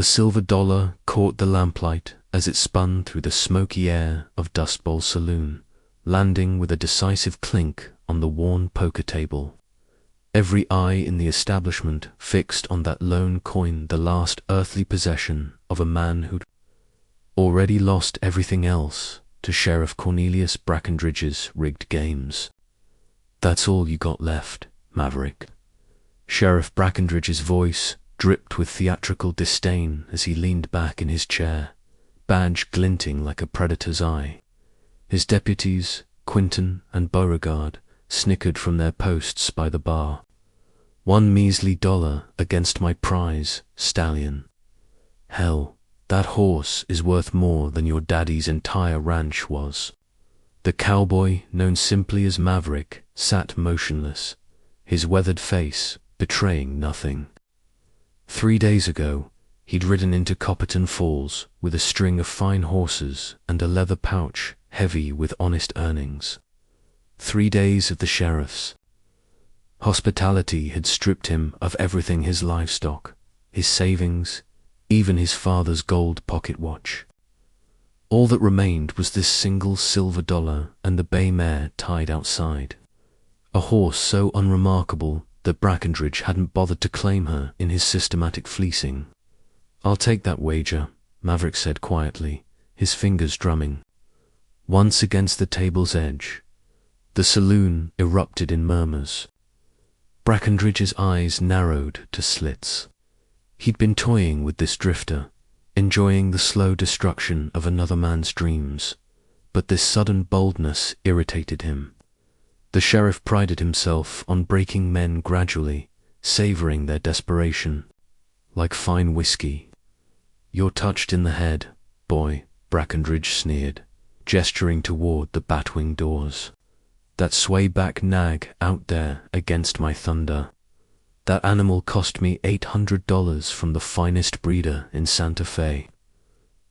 The silver dollar caught the lamplight as it spun through the smoky air of Dust Bowl Saloon, landing with a decisive clink on the worn poker table. Every eye in the establishment fixed on that lone coin, the last earthly possession of a man who'd already lost everything else to Sheriff Cornelius Brackendridge's rigged games. "That's all you got left, Maverick." Sheriff Brackendridge's voice dripped with theatrical disdain as he leaned back in his chair, badge glinting like a predator's eye. His deputies, Quinton and Beauregard, snickered from their posts by the bar. "One measly $1 against my prize, stallion. Hell, that horse is worth more than your daddy's entire ranch was." The cowboy, known simply as Maverick, sat motionless, his weathered face betraying nothing. 3 days ago, he'd ridden into Copperton Falls with a string of fine horses and a leather pouch heavy with honest earnings. 3 days of the sheriff's. Hospitality had stripped him of everything: his livestock, his savings, even his father's gold pocket watch. All that remained was this single silver $1 and the bay mare tied outside. A horse so unremarkable that Brackendridge hadn't bothered to claim her in his systematic fleecing. "I'll take that wager," Maverick said quietly, his fingers drumming. Once against the table's edge, the saloon erupted in murmurs. Brackendridge's eyes narrowed to slits. He'd been toying with this drifter, enjoying the slow destruction of another man's dreams, but this sudden boldness irritated him. The sheriff prided himself on breaking men gradually, savoring their desperation, like fine whiskey. "You're touched in the head, boy," Brackendridge sneered, gesturing toward the batwing doors. "That sway-back nag out there against my thunder. That animal cost me $800 from the finest breeder in Santa Fe."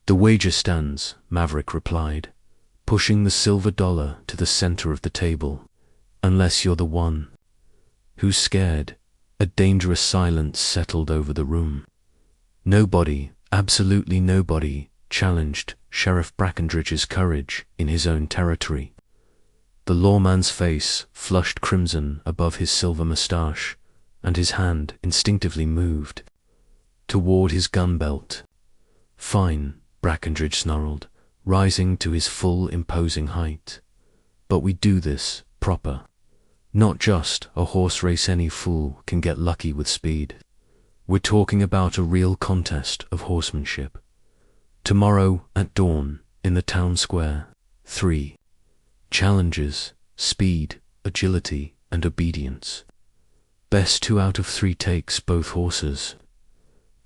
"The wager stands," Maverick replied, pushing the silver $1 to the center of the table. "Unless you're the one." "Who's scared?" A dangerous silence settled over the room. Nobody, absolutely nobody, challenged Sheriff Brackendridge's courage in his own territory. The lawman's face flushed crimson above his silver mustache, and his hand instinctively moved toward his gun belt. "Fine," Brackendridge snarled, rising to his full imposing height. "But we do this proper. Not just a horse race any fool can get lucky with speed. We're talking about a real contest of horsemanship. Tomorrow at dawn in the town square, 3 challenges: speed, agility, and obedience. Best 2 out of 3 takes both horses."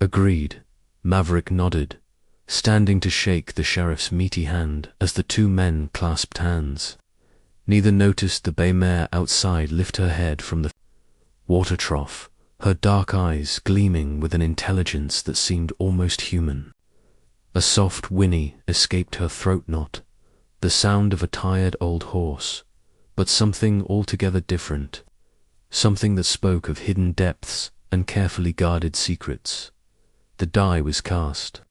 "Agreed," Maverick nodded, standing to shake the sheriff's meaty hand as the 2 men clasped hands. Neither noticed the bay mare outside lift her head from the water trough, her dark eyes gleaming with an intelligence that seemed almost human. A soft whinny escaped her throat knot, the sound of a tired old horse, but something altogether different, something that spoke of hidden depths and carefully guarded secrets. The die was cast.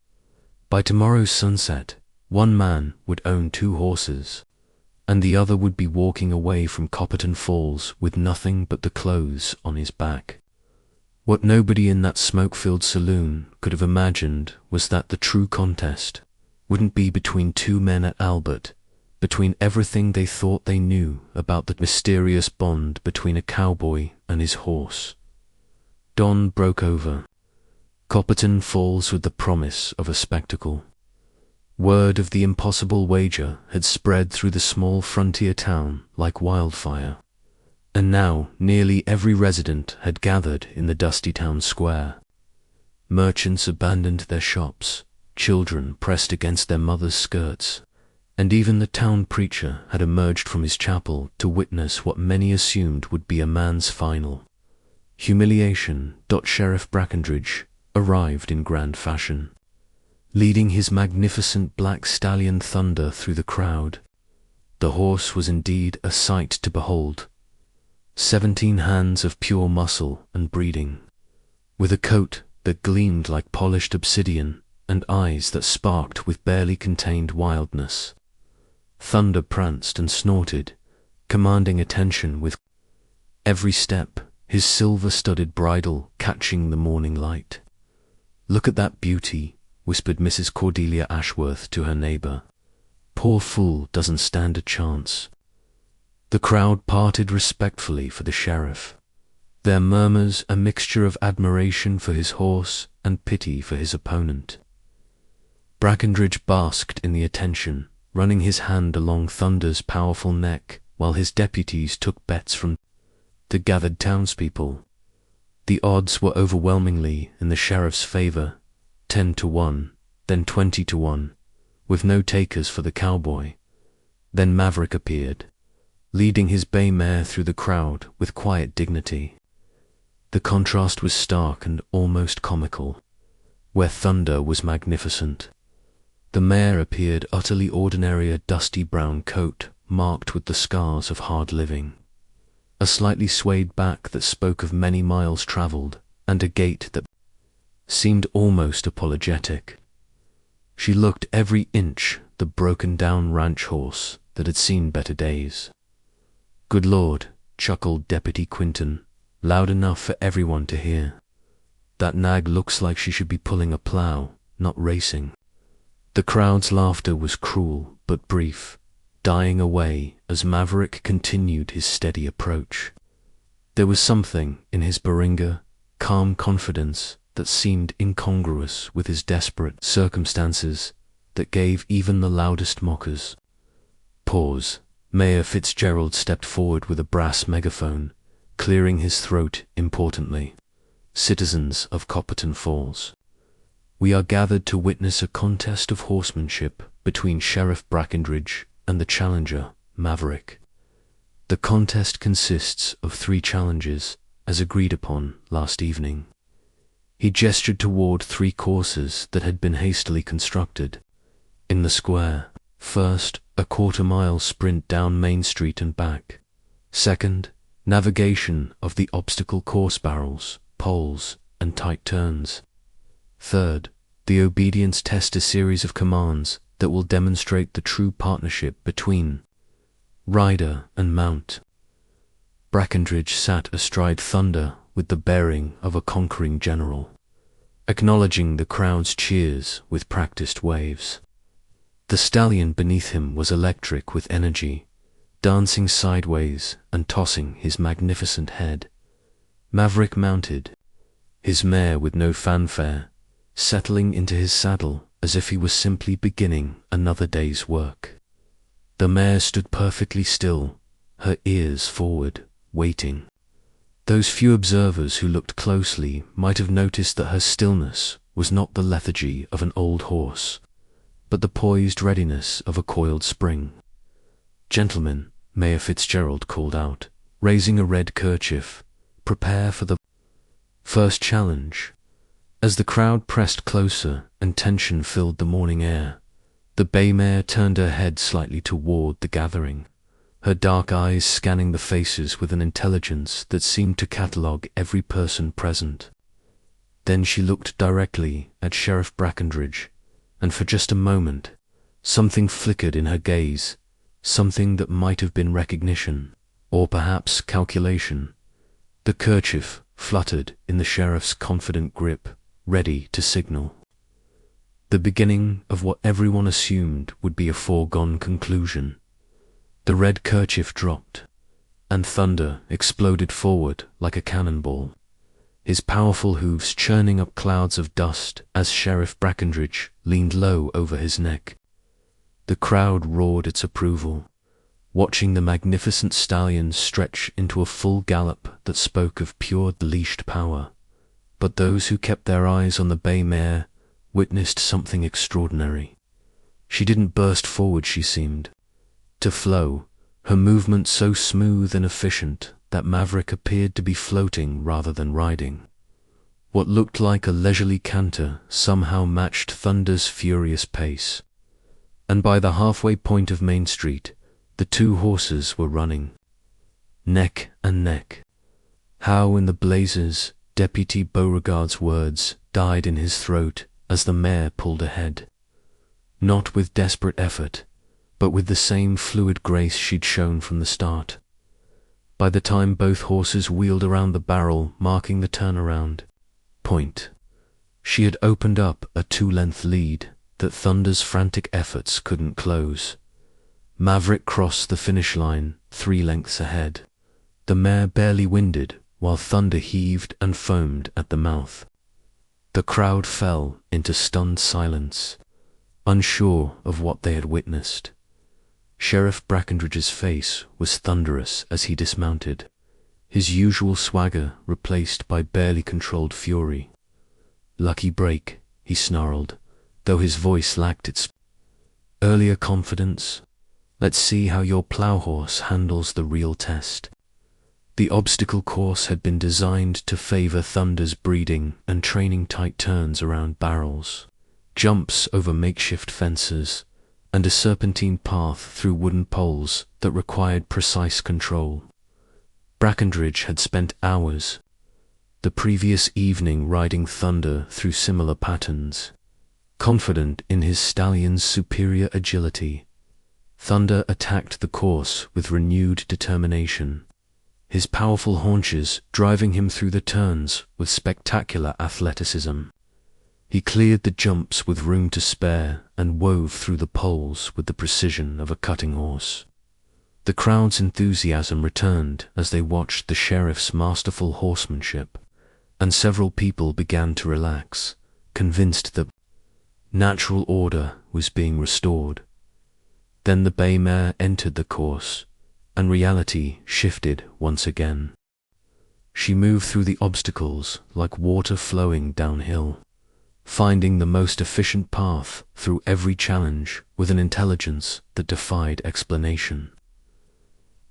By tomorrow's sunset, one man would own 2 horses, and the other would be walking away from Copperton Falls with nothing but the clothes on his back. What nobody in that smoke-filled saloon could have imagined was that the true contest wouldn't be between 2 men at Albert, between everything they thought they knew about the mysterious bond between a cowboy and his horse. Dawn broke over. Copperton Falls with the promise of a spectacle. Word of the impossible wager had spread through the small frontier town like wildfire, and now nearly every resident had gathered in the dusty town square. Merchants abandoned their shops, children pressed against their mothers' skirts, and even the town preacher had emerged from his chapel to witness what many assumed would be a man's final humiliation. Sheriff Brackendridge arrived in grand fashion, leading his magnificent black stallion Thunder through the crowd. The horse was indeed a sight to behold. 17 hands of pure muscle and breeding, with a coat that gleamed like polished obsidian, and eyes that sparked with barely contained wildness. Thunder pranced and snorted, commanding attention with every step, his silver-studded bridle catching the morning light. "Look at that beauty," whispered Mrs. Cordelia Ashworth to her neighbor. "Poor fool doesn't stand a chance." The crowd parted respectfully for the sheriff, their murmurs a mixture of admiration for his horse and pity for his opponent. Brackenridge basked in the attention, running his hand along Thunder's powerful neck while his deputies took bets from the gathered townspeople. The odds were overwhelmingly in the sheriff's favor, 10-1, then 20-1, with no takers for the cowboy. Then Maverick appeared, leading his bay mare through the crowd with quiet dignity. The contrast was stark and almost comical. Where Thunder was magnificent, the mare appeared utterly ordinary, a dusty brown coat marked with the scars of hard living, a slightly swayed back that spoke of many miles traveled, and a gait that seemed almost apologetic. She looked every inch the broken-down ranch horse that had seen better days. "Good Lord," chuckled Deputy Quinton, loud enough for everyone to hear. "That nag looks like she should be pulling a plow, not racing." The crowd's laughter was cruel but brief, dying away as Maverick continued his steady approach. There was something in his Beringa, calm confidence that seemed incongruous with his desperate circumstances that gave even the loudest mockers pause. Mayor Fitzgerald stepped forward with a brass megaphone, clearing his throat importantly. "Citizens of Copperton Falls, we are gathered to witness a contest of horsemanship between Sheriff Brackenridge and the challenger, Maverick. The contest consists of 3 challenges, as agreed upon last evening." He gestured toward 3 courses that had been hastily constructed in the square. First, a quarter-mile sprint down Main Street and back. Second, navigation of the obstacle course barrels, poles, and tight turns. Third, the obedience test, a series of commands that will demonstrate the true partnership between rider and mount. Brackenridge sat astride Thunder with the bearing of a conquering general, acknowledging the crowd's cheers with practiced waves. The stallion beneath him was electric with energy, dancing sideways and tossing his magnificent head. Maverick mounted, his mare with no fanfare, settling into his saddle as if he was simply beginning another day's work. The mare stood perfectly still, her ears forward, waiting. Those few observers who looked closely might have noticed that her stillness was not the lethargy of an old horse, but the poised readiness of a coiled spring. "Gentlemen," Mayor Fitzgerald called out, raising a red kerchief, "prepare for the first challenge." As the crowd pressed closer and tension filled the morning air, the bay mare turned her head slightly toward the gathering, her dark eyes scanning the faces with an intelligence that seemed to catalogue every person present. Then she looked directly at Sheriff Brackenridge, and for just a moment, something flickered in her gaze, something that might have been recognition, or perhaps calculation. The kerchief fluttered in the sheriff's confident grip, ready to signal. The beginning of what everyone assumed would be a foregone conclusion. The red kerchief dropped, and Thunder exploded forward like a cannonball, his powerful hooves churning up clouds of dust as Sheriff Brackenridge leaned low over his neck. The crowd roared its approval, watching the magnificent stallion stretch into a full gallop that spoke of pure leashed power. But those who kept their eyes on the bay mare witnessed something extraordinary. She didn't burst forward, she seemed to flow, her movement so smooth and efficient that Maverick appeared to be floating rather than riding. What looked like a leisurely canter somehow matched Thunder's furious pace, and by the halfway point of Main Street, the 2 horses were running, neck and neck. How in the blazes Deputy Beauregard's words died in his throat as the mare pulled ahead. Not with desperate effort, but with the same fluid grace she'd shown from the start. By the time both horses wheeled around the barrel marking the turnaround point, she had opened up a 2-length lead that Thunder's frantic efforts couldn't close. Maverick crossed the finish line 3 lengths ahead, the mare barely winded while Thunder heaved and foamed at the mouth. The crowd fell into stunned silence, unsure of what they had witnessed. Sheriff Brackenridge's face was thunderous as he dismounted, his usual swagger replaced by barely controlled fury. "Lucky break," he snarled, though his voice lacked its earlier confidence. "Let's see how your plow horse handles the real test." The obstacle course had been designed to favor Thunder's breeding and training tight turns around barrels, jumps over makeshift fences, and a serpentine path through wooden poles that required precise control. Brackenridge had spent hours the previous evening riding Thunder through similar patterns, confident in his stallion's superior agility. Thunder attacked the course with renewed determination, his powerful haunches driving him through the turns with spectacular athleticism. He cleared the jumps with room to spare and wove through the poles with the precision of a cutting horse. The crowd's enthusiasm returned as they watched the sheriff's masterful horsemanship, and several people began to relax, convinced that natural order was being restored. Then the bay mare entered the course, and reality shifted once again. She moved through the obstacles like water flowing downhill, finding the most efficient path through every challenge with an intelligence that defied explanation.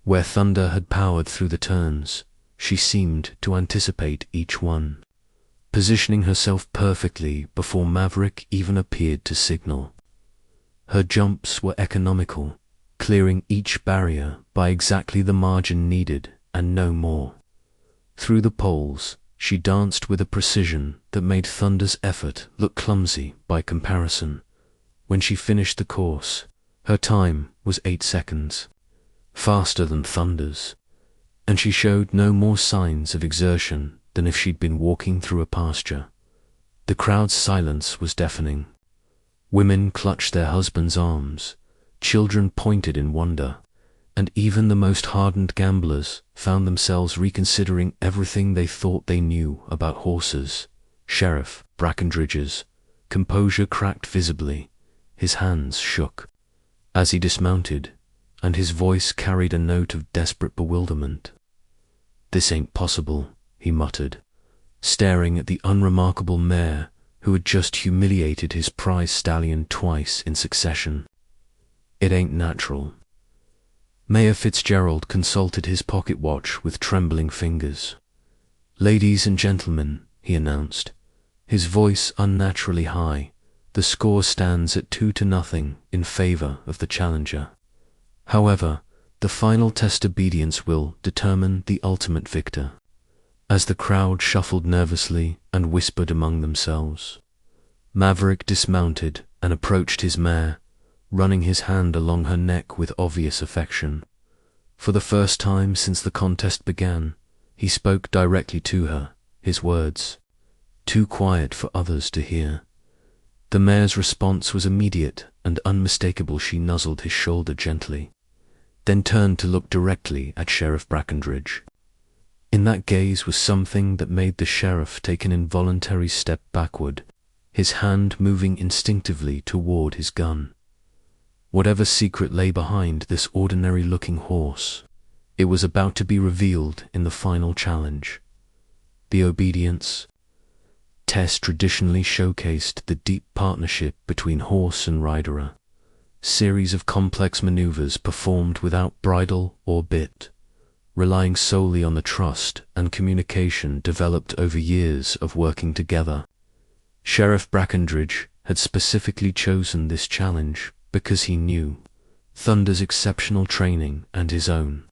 Where Thunder had powered through the turns, she seemed to anticipate each one, positioning herself perfectly before Maverick even appeared to signal. Her jumps were economical, clearing each barrier by exactly the margin needed and no more. Through the poles, she danced with a precision that made Thunder's effort look clumsy by comparison. When she finished the course, her time was 8 seconds, faster than Thunder's, and she showed no more signs of exertion than if she'd been walking through a pasture. The crowd's silence was deafening. Women clutched their husbands' arms, children pointed in wonder, and even the most hardened gamblers found themselves reconsidering everything they thought they knew about horses. Sheriff Brackenridge's composure cracked visibly, his hands shook as he dismounted, and his voice carried a note of desperate bewilderment. "This ain't possible," he muttered, staring at the unremarkable mare who had just humiliated his prize stallion twice in succession. "It ain't natural." Mayor Fitzgerald consulted his pocket watch with trembling fingers. "Ladies and gentlemen," he announced, his voice unnaturally high, "the score stands at 2-0 in favor of the challenger. However, the final test obedience will determine the ultimate victor." As the crowd shuffled nervously and whispered among themselves, Maverick dismounted and approached his mare, running his hand along her neck with obvious affection. For the first time since the contest began, he spoke directly to her, his words too quiet for others to hear. The mare's response was immediate and unmistakable. She nuzzled his shoulder gently, then turned to look directly at Sheriff Brackenridge. In that gaze was something that made the sheriff take an involuntary step backward, his hand moving instinctively toward his gun. Whatever secret lay behind this ordinary-looking horse, it was about to be revealed in the final challenge. The obedience test traditionally showcased the deep partnership between horse and rider, a series of complex maneuvers performed without bridle or bit, relying solely on the trust and communication developed over years of working together. Sheriff Brackenridge had specifically chosen this challenge because he knew Thunder's exceptional training and his own.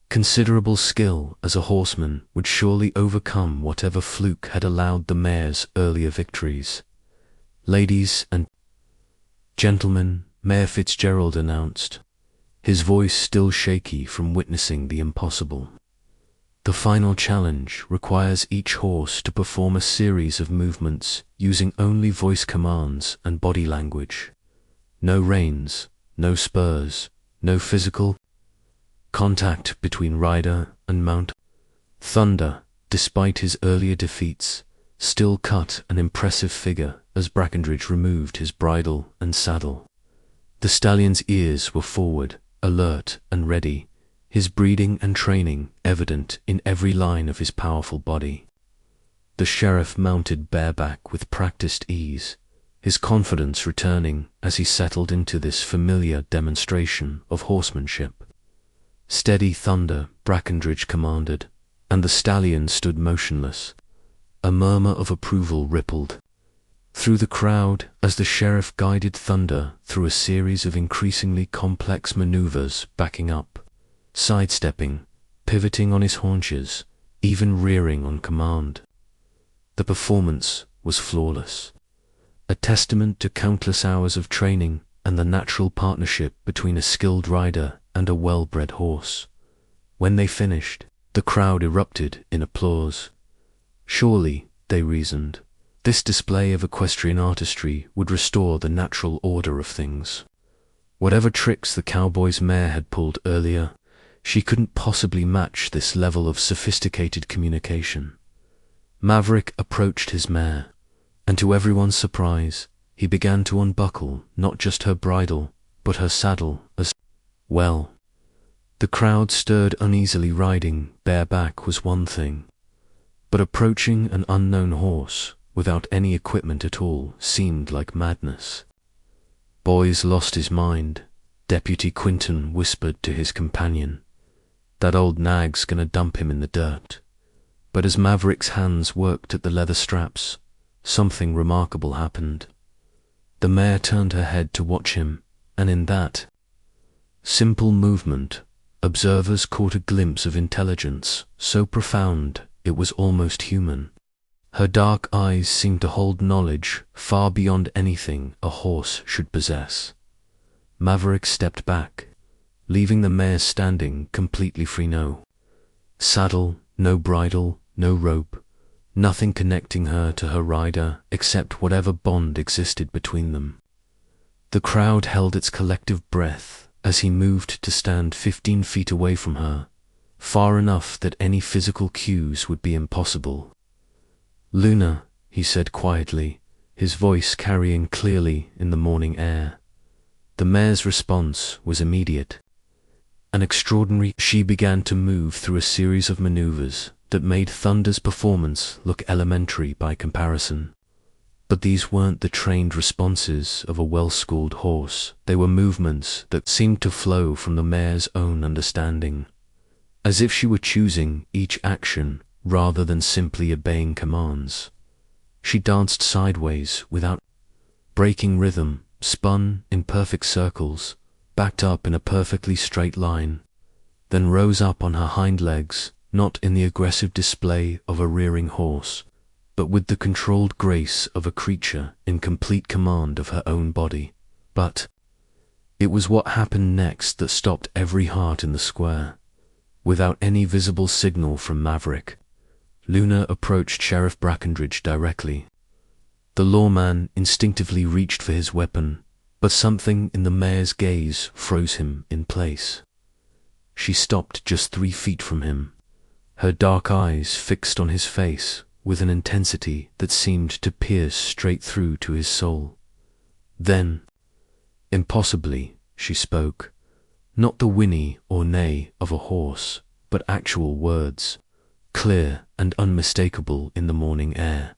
Considerable skill as a horseman would surely overcome whatever fluke had allowed the mare's earlier victories. "Ladies and gentlemen," Mayor Fitzgerald announced, his voice still shaky from witnessing the impossible. "The final challenge requires each horse to perform a series of movements using only voice commands and body language. No reins, no spurs, no physical contact between rider and mount." Thunder, despite his earlier defeats, still cut an impressive figure as Brackenridge removed his bridle and saddle. The stallion's ears were forward, alert and ready, his breeding and training evident in every line of his powerful body. The sheriff mounted bareback with practiced ease, his confidence returning as he settled into this familiar demonstration of horsemanship. "Steady, Thunder," Brackenridge commanded, and the stallion stood motionless. A murmur of approval rippled through the crowd as the sheriff guided Thunder through a series of increasingly complex maneuvers, backing up, sidestepping, pivoting on his haunches, even rearing on command. The performance was flawless, a testament to countless hours of training and the natural partnership between a skilled rider and a well-bred horse. When they finished, the crowd erupted in applause. Surely, they reasoned, this display of equestrian artistry would restore the natural order of things. Whatever tricks the cowboy's mare had pulled earlier, she couldn't possibly match this level of sophisticated communication. Maverick approached his mare, and to everyone's surprise, he began to unbuckle not just her bridle, but her saddle as well. The crowd stirred uneasily. Riding bareback was one thing, but approaching an unknown horse without any equipment at all seemed like madness. "Boy's lost his mind," Deputy Quinton whispered to his companion. "That old nag's gonna dump him in the dirt." But as Maverick's hands worked at the leather straps, something remarkable happened. The mare turned her head to watch him, and in that simple movement, observers caught a glimpse of intelligence so profound it was almost human. Her dark eyes seemed to hold knowledge far beyond anything a horse should possess. Maverick stepped back, leaving the mare standing completely free. No saddle, no bridle, no rope, nothing connecting her to her rider except whatever bond existed between them. The crowd held its collective breath as he moved to stand 15 feet away from her, far enough that any physical cues would be impossible. "Luna," he said quietly, his voice carrying clearly in the morning air. The mare's response was immediate. An extraordinary she began to move through a series of maneuvers that made Thunder's performance look elementary by comparison. But these weren't the trained responses of a well-schooled horse. They were movements that seemed to flow from the mare's own understanding, as if she were choosing each action rather than simply obeying commands. She danced sideways without breaking rhythm, spun in perfect circles, backed up in a perfectly straight line, then rose up on her hind legs, not in the aggressive display of a rearing horse, but with the controlled grace of a creature in complete command of her own body. But it was what happened next that stopped every heart in the square. Without any visible signal from Maverick, Luna approached Sheriff Brackenridge directly. The lawman instinctively reached for his weapon, but something in the mare's gaze froze him in place. She stopped just 3 feet from him, her dark eyes fixed on his face with an intensity that seemed to pierce straight through to his soul. Then, impossibly, she spoke, not the whinny or neigh of a horse, but actual words, clear and unmistakable in the morning air.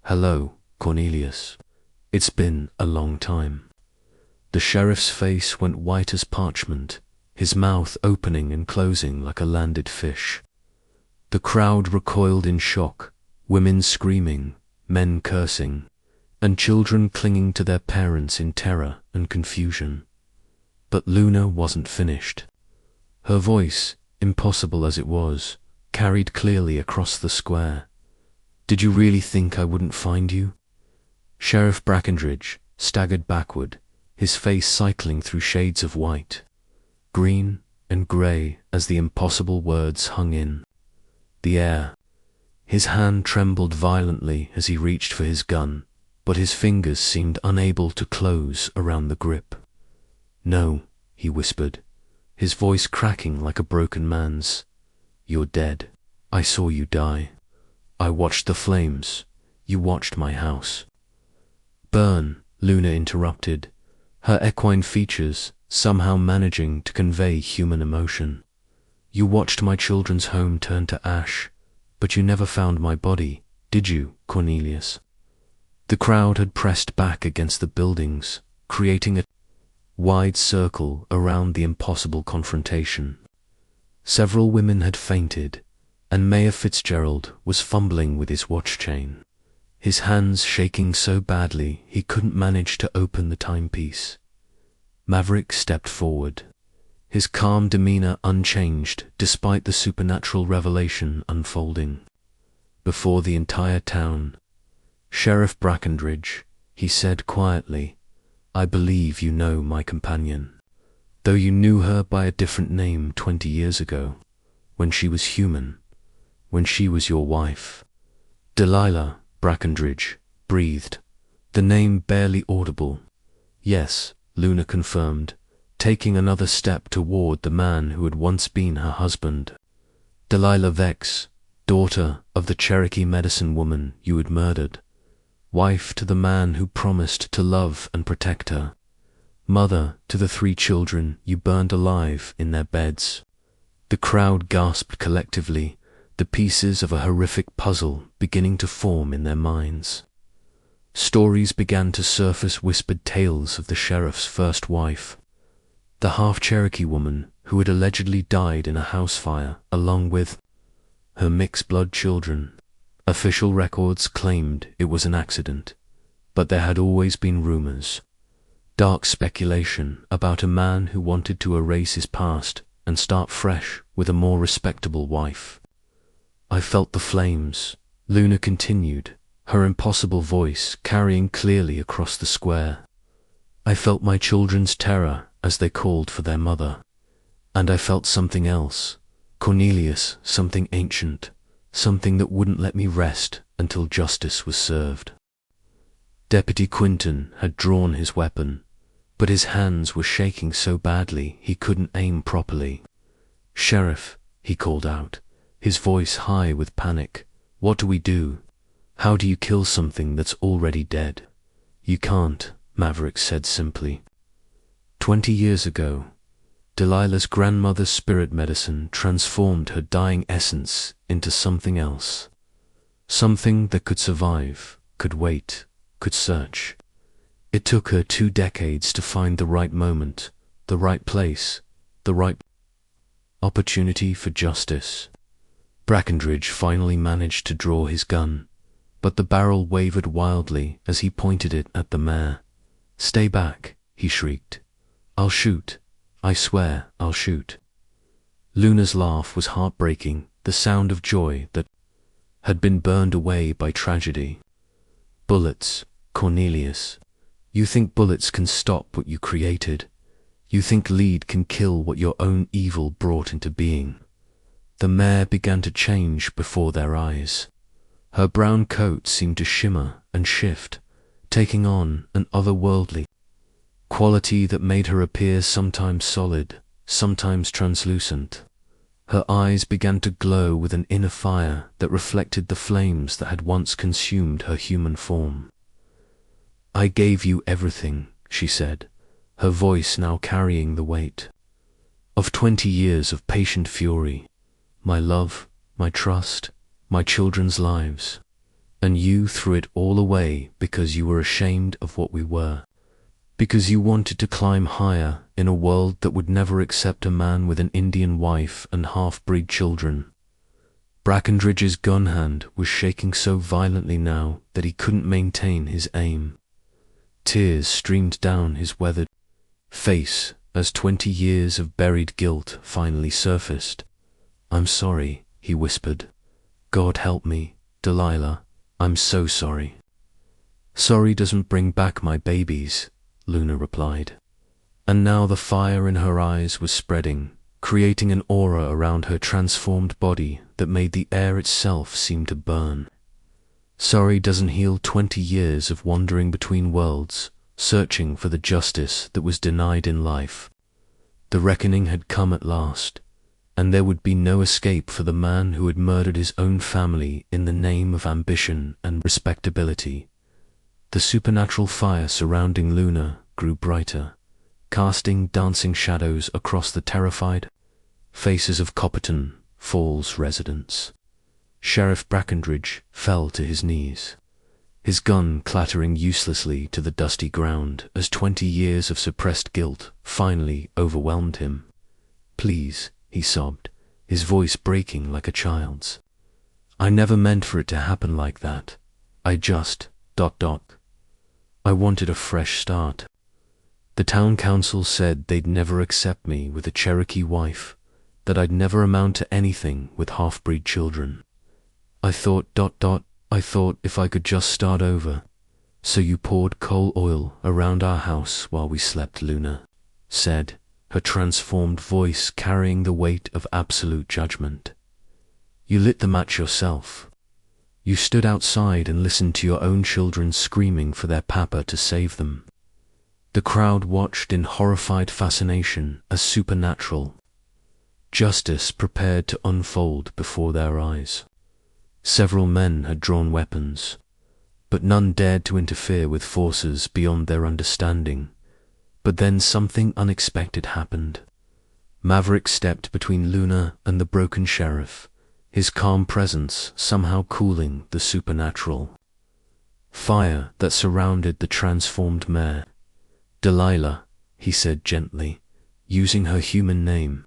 "Hello, Cornelius. It's been a long time." The sheriff's face went white as parchment, his mouth opening and closing like a landed fish. The crowd recoiled in shock, women screaming, men cursing, and children clinging to their parents in terror and confusion. But Luna wasn't finished. Her voice, impossible as it was, carried clearly across the square. "Did you really think I wouldn't find you?" Sheriff Brackenridge staggered backward, his face cycling through shades of white, green, and grey as the impossible words hung in the air. His hand trembled violently as he reached for his gun, but his fingers seemed unable to close around the grip. "No," he whispered, his voice cracking like a broken man's. "You're dead. I saw you die. I watched the flames. You watched my house." "Burn," Luna interrupted, her equine features somehow managing to convey human emotion. "You watched my children's home turn to ash, but you never found my body, did you, Cornelius?" The crowd had pressed back against the buildings, creating a wide circle around the impossible confrontation. Several women had fainted, and Mayor Fitzgerald was fumbling with his watch chain, his hands shaking so badly he couldn't manage to open the timepiece. Maverick stepped forward, his calm demeanor unchanged despite the supernatural revelation unfolding before the entire town. "Sheriff Brackenridge," he said quietly, "I believe you know my companion, though you knew her by a different name 20 years ago, when she was human, when she was your wife." "Delilah," Brackenridge breathed, the name barely audible. "Yes," Luna confirmed, taking another step toward the man who had once been her husband. "Delilah Vex, daughter of the Cherokee medicine woman you had murdered, wife to the man who promised to love and protect her, mother to the 3 children you burned alive in their beds." The crowd gasped collectively, the pieces of a horrific puzzle beginning to form in their minds. Stories began to surface, whispered tales of the sheriff's first wife, the half-Cherokee woman who had allegedly died in a house fire along with her mixed-blood children. Official records claimed it was an accident, but there had always been rumors, dark speculation about a man who wanted to erase his past and start fresh with a more respectable wife. "I felt the flames," Luna continued, her impossible voice carrying clearly across the square. "I felt my children's terror as they called for their mother. And I felt something else, Cornelius, something ancient, something that wouldn't let me rest until justice was served." Deputy Quinton had drawn his weapon, but his hands were shaking so badly he couldn't aim properly. "Sheriff," he called out, his voice high with panic, "what do we do? How do you kill something that's already dead?" "You can't," Maverick said simply. 20 years ago, Delilah's grandmother's spirit medicine transformed her dying essence into something else. Something that could survive, could wait, could search. It took her 2 decades to find the right moment, the right place, the right opportunity for justice. Brackenridge finally managed to draw his gun, but the barrel wavered wildly as he pointed it at the mare. "Stay back," he shrieked. "I'll shoot. I swear I'll shoot." Luna's laugh was heartbreaking, the sound of joy that had been burned away by tragedy. "Bullets, Cornelius. You think bullets can stop what you created? You think lead can kill what your own evil brought into being?" The mare began to change before their eyes. Her brown coat seemed to shimmer and shift, taking on an otherworldly quality that made her appear sometimes solid, sometimes translucent. Her eyes began to glow with an inner fire that reflected the flames that had once consumed her human form. "I gave you everything," she said, her voice now carrying the weight of 20 years of patient fury. "My love, my trust, my children's lives. And you threw it all away because you were ashamed of what we were. Because you wanted to climb higher in a world that would never accept a man with an Indian wife and half-breed children." Brackenridge's gun hand was shaking so violently now that he couldn't maintain his aim. Tears streamed down his weathered face as 20 years of buried guilt finally surfaced. I'm sorry, he whispered. God help me, Delilah, I'm so sorry. Sorry doesn't bring back my babies, Luna replied. And now the fire in her eyes was spreading, creating an aura around her transformed body that made the air itself seem to burn. Sorry doesn't heal 20 years of wandering between worlds, searching for the justice that was denied in life. The reckoning had come at last, and there would be no escape for the man who had murdered his own family in the name of ambition and respectability. The supernatural fire surrounding Luna grew brighter, casting dancing shadows across the terrified faces of Copperton Falls residents. Sheriff Brackenridge fell to his knees, his gun clattering uselessly to the dusty ground as 20 years of suppressed guilt finally overwhelmed him. Please, he sobbed, his voice breaking like a child's. I never meant for it to happen like that. I just... I wanted a fresh start. The town council said they'd never accept me with a Cherokee wife, that I'd never amount to anything with half-breed children. I thought if I could just start over. So you poured coal oil around our house while we slept, Luna said, her transformed voice carrying the weight of absolute judgment. You lit the match yourself. You stood outside and listened to your own children screaming for their papa to save them. The crowd watched in horrified fascination as supernatural justice prepared to unfold before their eyes. Several men had drawn weapons, but none dared to interfere with forces beyond their understanding. But then something unexpected happened. Maverick stepped between Luna and the broken sheriff, his calm presence somehow cooling the supernatural fire that surrounded the transformed mare. Delilah, he said gently, using her human name,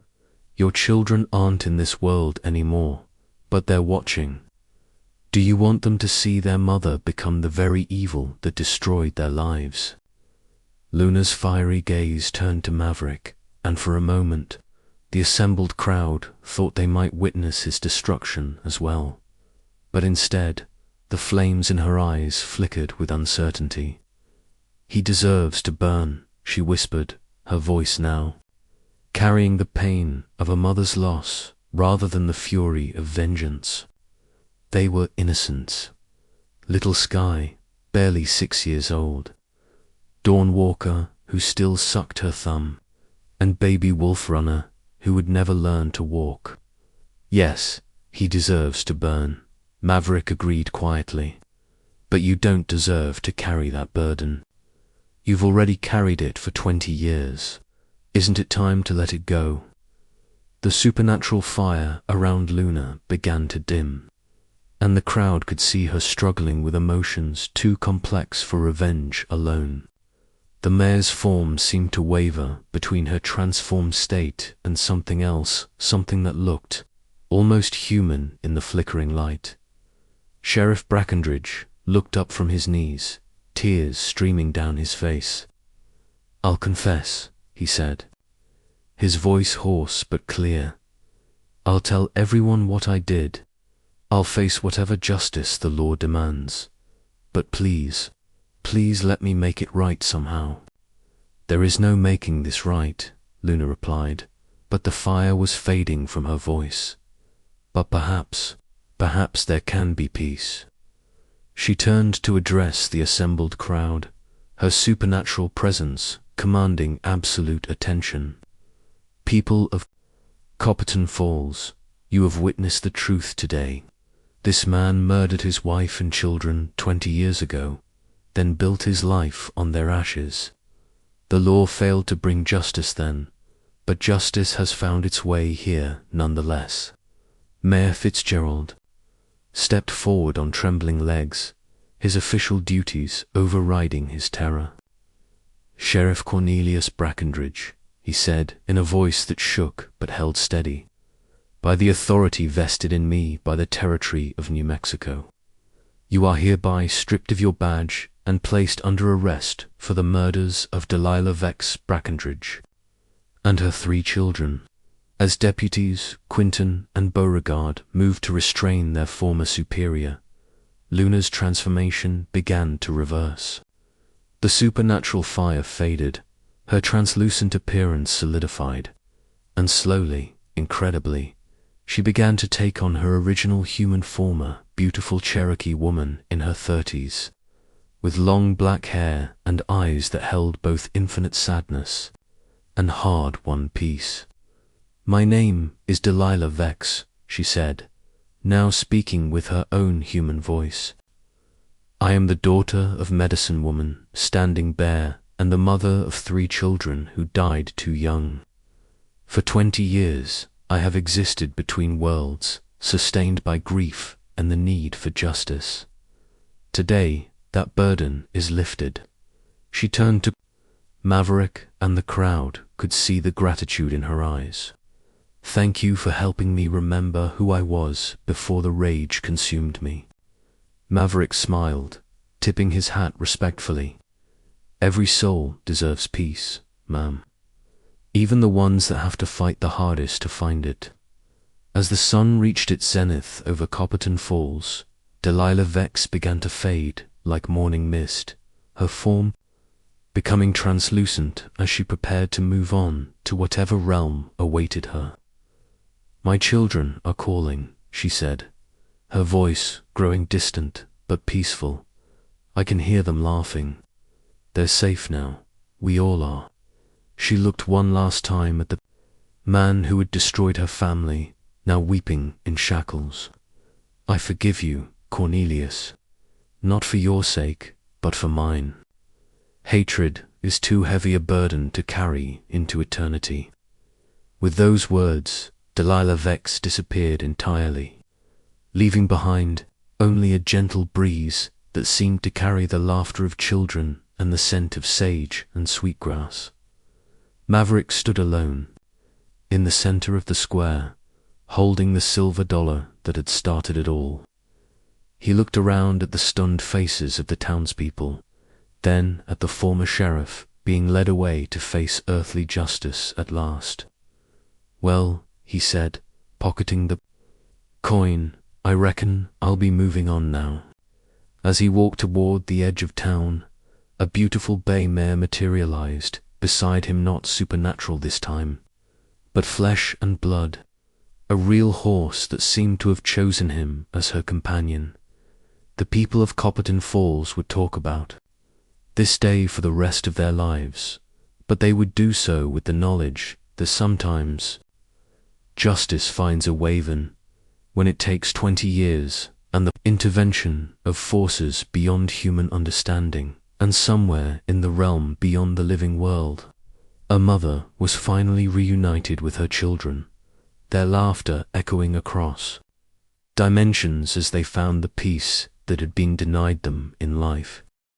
your children aren't in this world anymore, but they're watching. Do you want them to see their mother become the very evil that destroyed their lives? Luna's fiery gaze turned to Maverick, and for a moment, the assembled crowd thought they might witness his destruction as well. But instead, the flames in her eyes flickered with uncertainty. He deserves to burn, she whispered, her voice now carrying the pain of a mother's loss rather than the fury of vengeance. They were innocents. Little Sky, barely 6 years old, Dawn Walker, who still sucked her thumb, and baby Wolf Runner, who would never learn to walk. Yes, he deserves to burn, Maverick agreed quietly. But you don't deserve to carry that burden. You've already carried it for 20 years. Isn't it time to let it go? The supernatural fire around Luna began to dim, and the crowd could see her struggling with emotions too complex for revenge alone. The mare's form seemed to waver between her transformed state and something else, something that looked almost human in the flickering light. Sheriff Brackenridge looked up from his knees, tears streaming down his face. I'll confess, he said, his voice hoarse but clear. I'll tell everyone what I did. I'll face whatever justice the law demands. But please, please let me make it right somehow. There is no making this right, Luna replied, but the fire was fading from her voice. But perhaps there can be peace. She turned to address the assembled crowd, her supernatural presence commanding absolute attention. People of Copperton Falls, you have witnessed the truth today. This man murdered his wife and children 20 years ago, then built his life on their ashes. The law failed to bring justice then, but justice has found its way here nonetheless. Mayor Fitzgerald stepped forward on trembling legs, his official duties overriding his terror. Sheriff Cornelius Brackenridge, he said in a voice that shook but held steady, by the authority vested in me by the territory of New Mexico, you are hereby stripped of your badge and placed under arrest for the murders of Delilah Vex Brackenridge and her 3 children, As deputies, Quinton and Beauregard moved to restrain their former superior, Luna's transformation began to reverse. The supernatural fire faded, her translucent appearance solidified, and slowly, incredibly, she began to take on her original human form, a beautiful Cherokee woman in her 30s, with long black hair and eyes that held both infinite sadness and hard-won peace. "My name is Delilah Vex," she said, now speaking with her own human voice. "I am the daughter of Medicine Woman, Standing Bear, and the mother of 3 children who died too young. For 20 years, I have existed between worlds, sustained by grief and the need for justice. Today, that burden is lifted." She turned to Maverick, and the crowd could see the gratitude in her eyes. "Thank you for helping me remember who I was before the rage consumed me." Maverick smiled, tipping his hat respectfully. "Every soul deserves peace, ma'am. Even the ones that have to fight the hardest to find it." As the sun reached its zenith over Copperton Falls, Delilah Vex began to fade like morning mist, her form becoming translucent as she prepared to move on to whatever realm awaited her. "My children are calling," she said, her voice growing distant but peaceful. "I can hear them laughing. They're safe now. We all are." She looked one last time at the man who had destroyed her family, now weeping in shackles. "I forgive you, Cornelius. Not for your sake, but for mine. Hatred is too heavy a burden to carry into eternity." With those words, Delilah Vex disappeared entirely, leaving behind only a gentle breeze that seemed to carry the laughter of children and the scent of sage and sweetgrass. Maverick stood alone, in the center of the square, holding the silver dollar that had started it all. He looked around at the stunned faces of the townspeople, then at the former sheriff being led away to face earthly justice at last. "Well," he said, pocketing the coin, "I reckon I'll be moving on now." As he walked toward the edge of town, a beautiful bay mare materialized beside him, not supernatural this time, but flesh and blood, a real horse that seemed to have chosen him as her companion. The people of Copperton Falls would talk about this day for the rest of their lives, but they would do so with the knowledge that sometimes justice finds a Waven when it takes 20 years and the intervention of forces beyond human understanding, and somewhere in the realm beyond the living world, a mother was finally reunited with her children, their laughter echoing across dimensions as they found the peace that had been denied them in life.